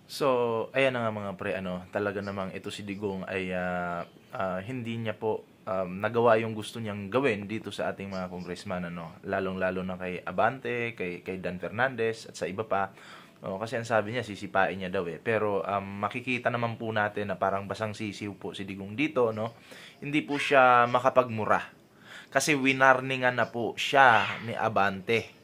So, ayan na nga mga pre, talaga namang ito si Digong ay hindi niya po nagawa yung gusto niyang gawin dito sa ating mga congressman, lalong-lalo na kay Abante, kay Dan Fernandez at sa iba pa. Kasi ang sabi niya, sisipain niya daw eh. Pero makikita naman po natin na parang basang sisiw po si Digong dito, no? Hindi po siya makapagmura. Kasi winarningan na po siya ni Abante,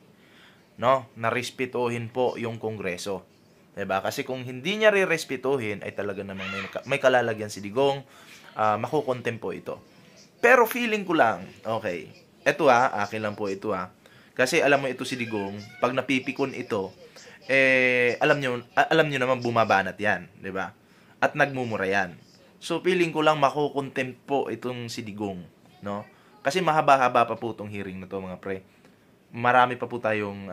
no? Narespetuhin po yung Kongreso. 'Di ba? Kasi kung hindi niya rirespetuhin ay talaga namang may kalalagyan si Digong, makukontempt po ito. Pero feeling ko lang, okay. Ito akin lang po ito Kasi alam mo ito si Digong, pag napipikon ito, alam niyo naman bumabanat 'yan, 'di ba? At nagmumura 'yan. So feeling ko lang makukontempt po itong si Digong, no? Kasi mahaba-haba pa po itong hearing na to mga pre. Marami pa po tayong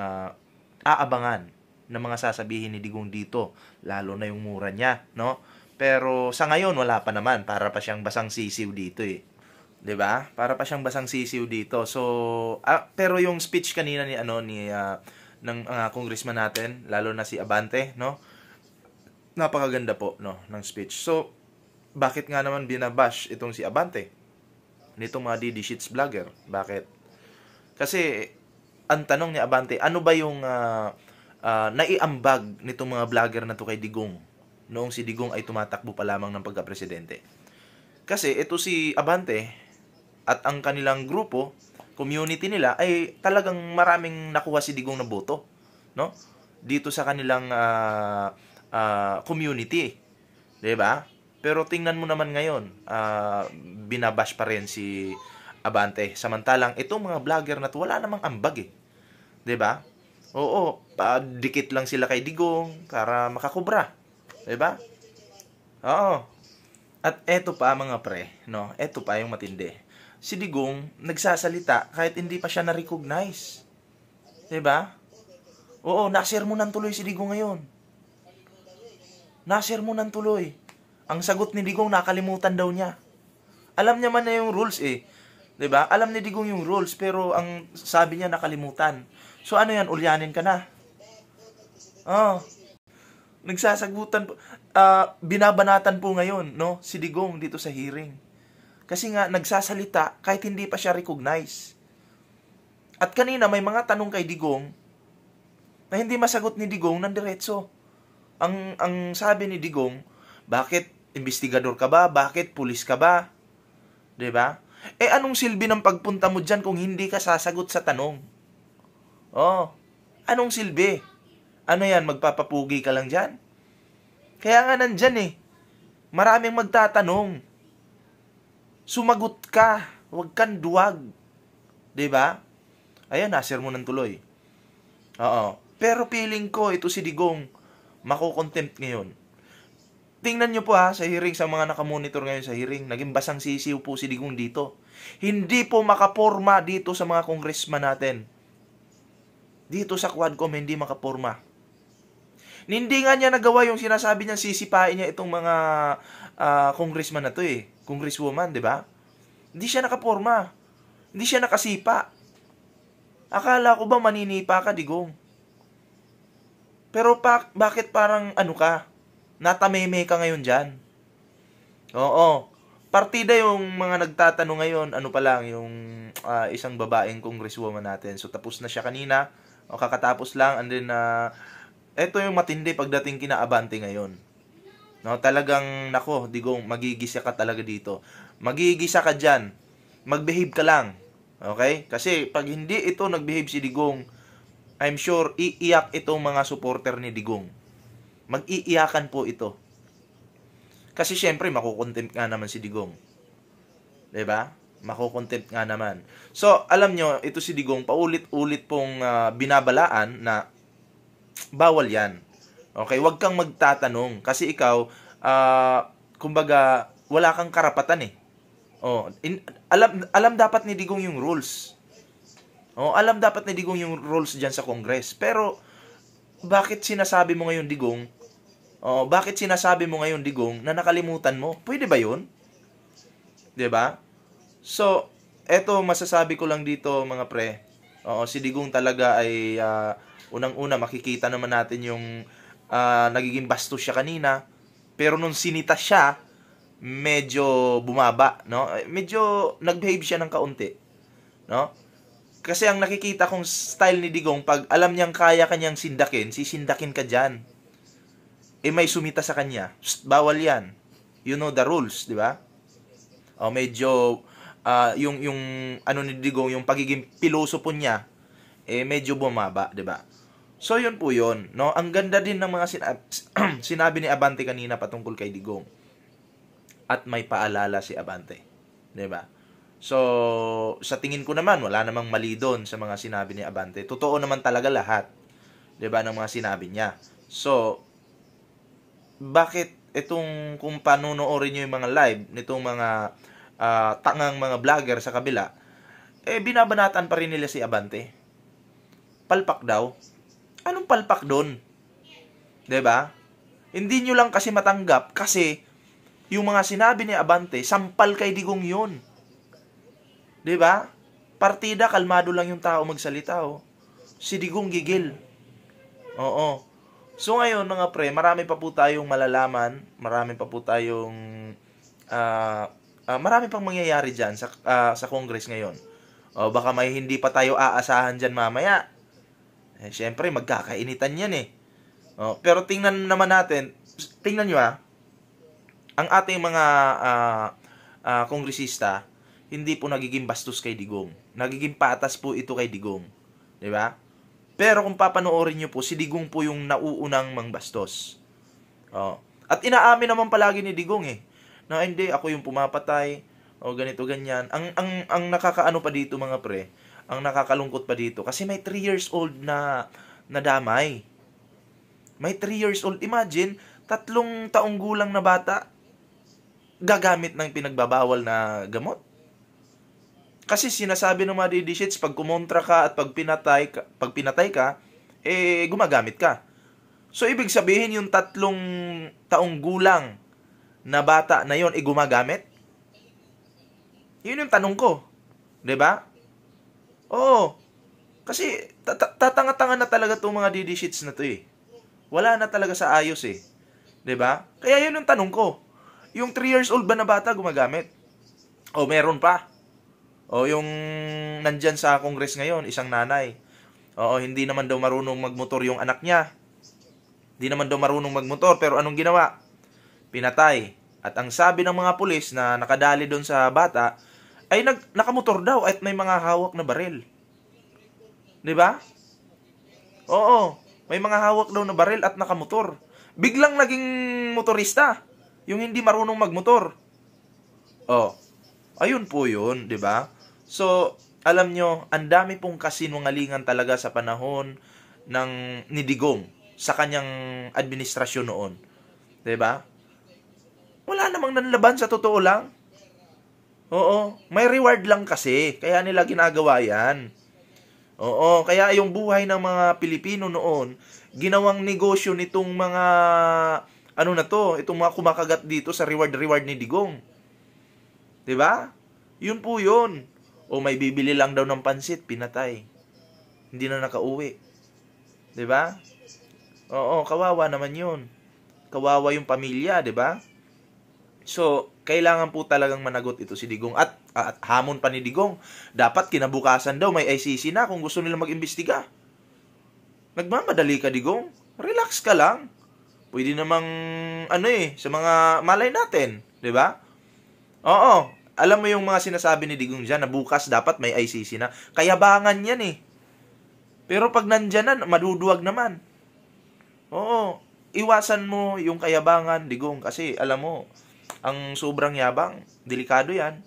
aabangan ng mga sasabihin ni Digong dito, lalo na yung mura niya, no? Pero sa ngayon wala pa naman, para pa siyang basang sisiw dito eh. 'Di ba? Para pa siyang basang sisiw dito. So, pero yung speech kanina ng congressman natin, lalo na si Abante, no? Napakaganda po, no, ng speech. So, bakit nga naman binabash itong si Abante? Nitong mga DD Shits vlogger. Bakit? Kasi ang tanong ni Abante, ano ba yung naiambag nitong mga vlogger na to kay Digong noong si Digong ay tumatakbo pa lamang ng pagka-presidente? Kasi ito si Abante at ang kanilang grupo, community nila ay talagang maraming nakuha si Digong na boto, no? Dito sa kanilang community, 'di ba? Pero tingnan mo naman ngayon, binabash pa rin si Abante. Samantalang itong mga vlogger na to wala namang ambag eh. 'Di ba? Oo, dikit lang sila kay Digong para makakubra. 'Di ba? Oo. At eto pa mga pre, no? Eto pa yung matindi. Si Digong nagsasalita kahit hindi pa siya na-recognize. 'Di ba? Oo, nasermonan tuloy si Digong ngayon. Nasermonan tuloy. Ang sagot ni Digong nakalimutan daw niya. Alam niya man na yung rules eh. 'Di ba? Alam ni Digong yung rules pero ang sabi niya nakalimutan. So ano yan, ulyanin ka na. Oh, nagsasagutan po. Binabanatan po ngayon, no, si Digong dito sa hearing. Kasi nga nagsasalita kahit hindi pa siya recognize. At kanina may mga tanong kay Digong na hindi masagot ni Digong ng diretso. Ang sabi ni Digong, bakit investigador ka ba? Bakit pulis ka ba? 'Di ba? Anong silbi ng pagpunta mo diyan kung hindi ka sasagot sa tanong? Oh, anong silbi? Ano yan, magpapapugi ka lang diyan? Kaya nga nandyan eh. Maraming magtatanong. Sumagot ka. Huwag kang duwag. 'Di ba? Ayan, nasermonan tuloy. Oo. Pero feeling ko, ito si Digong, makukontempt ngayon. Tingnan nyo po sa hearing, sa mga nakamonitor ngayon sa hearing, naging basang sisiw po si Digong dito. Hindi po makaporma dito sa mga congressman natin. Dito sa Quadcom, hindi makaporma. Hindi nga niya nagawa yung sinasabi niya, sisipain niya itong mga congressman na to eh. Congresswoman, di ba? Hindi siya nakaporma. Hindi siya nakasipa. Akala ko ba maninipa ka, Digong? Pero bakit parang ano ka? Natameme ka ngayon dyan? Oo. Partida yung mga nagtatanong ngayon, ano pa lang, yung isang babaeng congresswoman natin. So, tapos na siya kanina, o kakatapos lang, and then, eto yung matindi pagdating kina Abante ngayon. No, talagang, nako, Digong, magigisa ka talaga dito. Magigisa ka dyan. Magbehave ka lang. Okay? Kasi, pag hindi ito nagbehave si Digong, I'm sure, iiyak itong mga supporter ni Digong. Mag-iiyakan po ito. Kasi syempre, makukontempt nga naman si Digong. 'Di ba? Makukontempt nga naman. So, alam nyo, ito si Digong, paulit-ulit pong binabalaan na bawal yan. Okay? Huwag kang magtatanong. Kasi ikaw, kumbaga, wala kang karapatan eh. Alam dapat ni Digong yung rules. Alam dapat ni Digong yung rules dyan sa Congress. Pero, bakit sinasabi mo ngayon, Digong, bakit sinasabi mo ngayon, Digong, na nakalimutan mo? Pwede ba yun? 'Di ba? So, eto masasabi ko lang dito mga pre. Si Digong talaga ay unang-una makikita naman natin yung nagiging bastos siya kanina. Pero nung sinita siya, medyo bumaba, no? Medyo nag-behave siya ng kaunti, no? Kasi ang nakikita kong style ni Digong, pag alam niyang kaya kanyang sindakin, sisindakin ka dyan. May sumita sa kanya. Bawal yan. You know the rules, di ba? Medyo, yung ano ni Digong, yung pagiging piloso po niya, medyo bumaba, di ba? So, yun po yun, no? Ang ganda din ng mga sinabi ni Abante kanina patungkol kay Digong. At may paalala si Abante, di ba? So, sa tingin ko naman, wala namang mali doon sa mga sinabi ni Abante. Totoo naman talaga lahat, di ba, ng mga sinabi niya. So, bakit itong, kung panonoorin nyo yung mga live nitong mga tangang mga vlogger sa kabila, binabanatan pa rin nila si Abante? Palpak daw. Anong palpak doon? 'Di ba? Hindi nyo lang kasi matanggap kasi yung mga sinabi ni Abante, sampal kay Digong 'yun. 'Di ba? Partida, kalmado lang yung tao magsalita, oh. Si Digong gigil. Oo. So ngayon, mga pre, marami pa po tayong malalaman, marami pa po tayong marami pang mangyayari diyan sa Congress ngayon. Baka may hindi pa tayo aasahan diyan mamaya. Siyempre, magkakainitan yan pero tingnan naman natin, tingnan nyo ang ating mga kongresista, hindi po nagiging bastos kay Digong. Nagiging patas po ito kay Digong. Di ba? Pero kung papanoorin nyo po, si Digong po yung nauunang mangbastos. At inaamin naman palagi ni Digong na hindi, ako yung pumapatay, ganito, ganyan. Ang nakakaano pa dito, mga pre, ang nakakalungkot pa dito, kasi may 3 years old na nadamay. May 3 years old. Imagine, 3 taong gulang na bata gagamit ng pinagbabawal na gamot. Kasi sinasabi ng mga didishits, pag kumontra ka at pag pinatay ka, gumagamit ka. So, ibig sabihin yung 3 taong gulang na bata na yon gumagamit? Yun yung tanong ko. 'Di ba? Oo. Kasi tatanga-tanga na talaga itong mga didishits na to Wala na talaga sa ayos 'Di ba? Kaya yun yung tanong ko. Yung 3 years old ba na bata gumagamit? Meron pa. Yung nandyan sa Congress ngayon, isang nanay. Hindi naman daw marunong magmotor yung anak niya. Hindi naman daw marunong magmotor, pero anong ginawa? Pinatay. At ang sabi ng mga pulis na nakadali doon sa bata, ay nakamotor daw at may mga hawak na baril. 'Di ba? Oo, may mga hawak daw na baril at nakamotor. Biglang naging motorista, yung hindi marunong magmotor. Ayun po 'yun, 'di ba? So, alam nyo, ang dami pong kasinungalingan talaga sa panahon ni Digong sa kanyang administrasyon noon. 'Di ba? Wala namang nanlaban sa totoo lang. Oo, may reward lang kasi, kaya nila ginagawa yan. Kaya yung buhay ng mga Pilipino noon, ginawang negosyo nitong mga, itong mga kumakagat dito sa reward ni Digong. 'Di ba? Yun po yun. May bibili lang daw ng pansit, pinatay. Hindi na nakauwi. 'Di ba? Kawawa naman yun. Kawawa yung pamilya, 'di ba? So, kailangan po talagang managot ito si Digong. At hamon pa ni Digong, dapat kinabukasan daw may ICC na kung gusto nila mag-imbestiga. Nagmamadali ka, Digong. Relax ka lang. Pwede namang, sa mga malay natin. 'Di ba? Alam mo yung mga sinasabi ni Digong dyan, na bukas dapat may ICC na. Kayabangan yan Pero pag nandyan na, maduduwag naman. Iwasan mo yung kayabangan, Digong, kasi alam mo, ang sobrang yabang, delikado yan.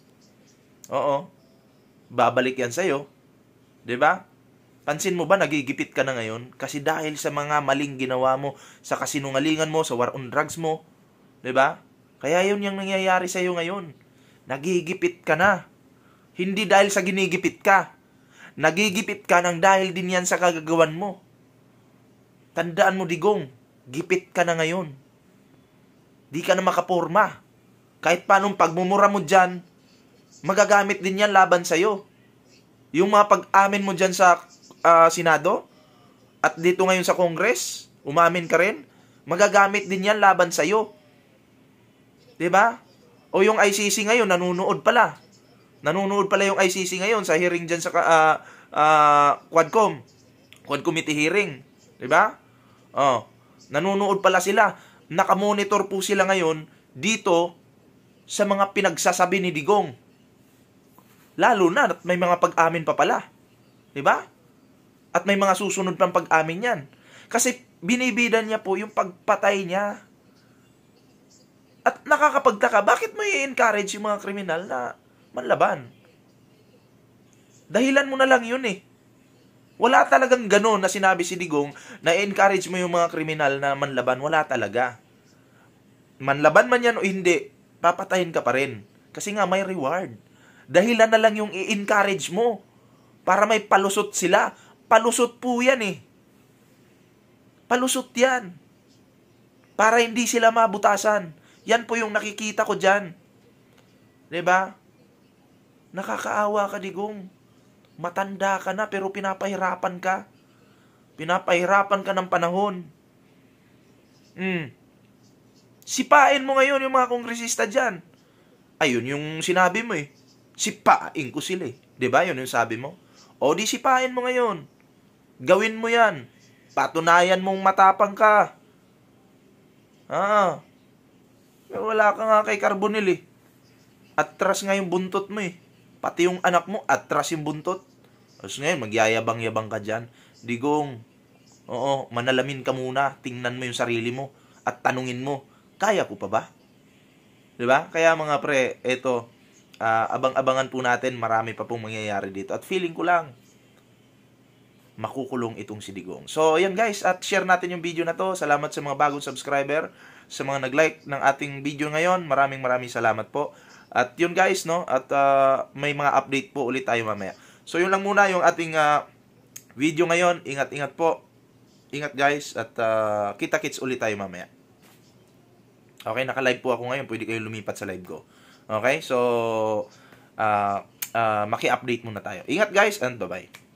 Babalik yan sa'yo. 'Di ba? Pansin mo ba, nagigipit ka na ngayon? Kasi dahil sa mga maling ginawa mo, sa kasinungalingan mo, sa war on drugs mo. 'Di ba? Kaya yun yung nangyayari sa'yo ngayon. Nagigipit ka na. Hindi dahil sa ginigipit ka. Nagigipit ka nang dahil din yan sa kagagawan mo. Tandaan mo, Digong, gipit ka na ngayon. Di ka na makaporma. Kahit paanong pagmumura mo dyan, magagamit din yan laban sa'yo. Yung mga pag-amin mo dyan sa Senado, at dito ngayon sa Congress, umamin ka rin, Magagamit din yan laban sa'yo. Diba? O yung ICC ngayon, nanunood pala. Nanunood pala yung ICC ngayon sa hearing dyan sa Quad Committee hearing. Diba? Oh, nanunood pala sila. Nakamonitor po sila ngayon dito sa mga pinagsasabi ni Digong. Lalo na at may mga pag-amin pa pala. Diba? At may mga susunod pang pag-amin yan. Kasi binibidan niya po yung pagpatay niya. At nakakapagtaka, bakit mo i-encourage yung mga kriminal na manlaban? Dahilan mo na lang yun eh. Wala talagang gano'n na sinabi si Digong na i-encourage mo yung mga kriminal na manlaban. Wala talaga. Manlaban man yan o hindi, papatayin ka pa rin. Kasi nga may reward. Dahilan na lang yung i-encourage mo para may palusot sila. Palusot po yan eh. Palusot yan. Para hindi sila mabutasan. Yan po yung nakikita ko dyan. Diba? Nakakaawa ka, Digong. Matanda ka na pero pinapahirapan ka. Pinapahirapan ka ng panahon. Sipain mo ngayon yung mga kongresista dyan. Ayun yung sinabi mo eh. Sipain ko sila eh. Diba? Yun yung sabi mo. O di sipain mo ngayon. Gawin mo yan. Patunayan mong matapang ka. Wala ka nga kay Carbonell eh. Atras nga yung buntot mo eh. Pati yung anak mo, atras yung buntot. Tapos ngayon, magyayabang-yabang ka dyan. Digong, oo, manalamin ka muna. Tingnan mo yung sarili mo. At tanungin mo, kaya ko pa ba? Diba? Kaya mga pre, eto, abang-abangan po natin. Marami pa pong mangyayari dito. At feeling ko lang, makukulong itong si Digong. So, ayan guys, at share natin yung video na to. Salamat sa mga bagong subscriber, sa mga nag-like ng ating video ngayon. Maraming salamat po. At yun guys, no? At may mga update po ulit tayo mamaya. So, yun lang muna yung ating video ngayon. Ingat-ingat po. Ingat guys. At kita-kits ulit tayo mamaya. Okay, naka-live po ako ngayon. Pwede kayo lumipat sa live ko. Okay, so maki-update muna tayo. Ingat guys and bye-bye.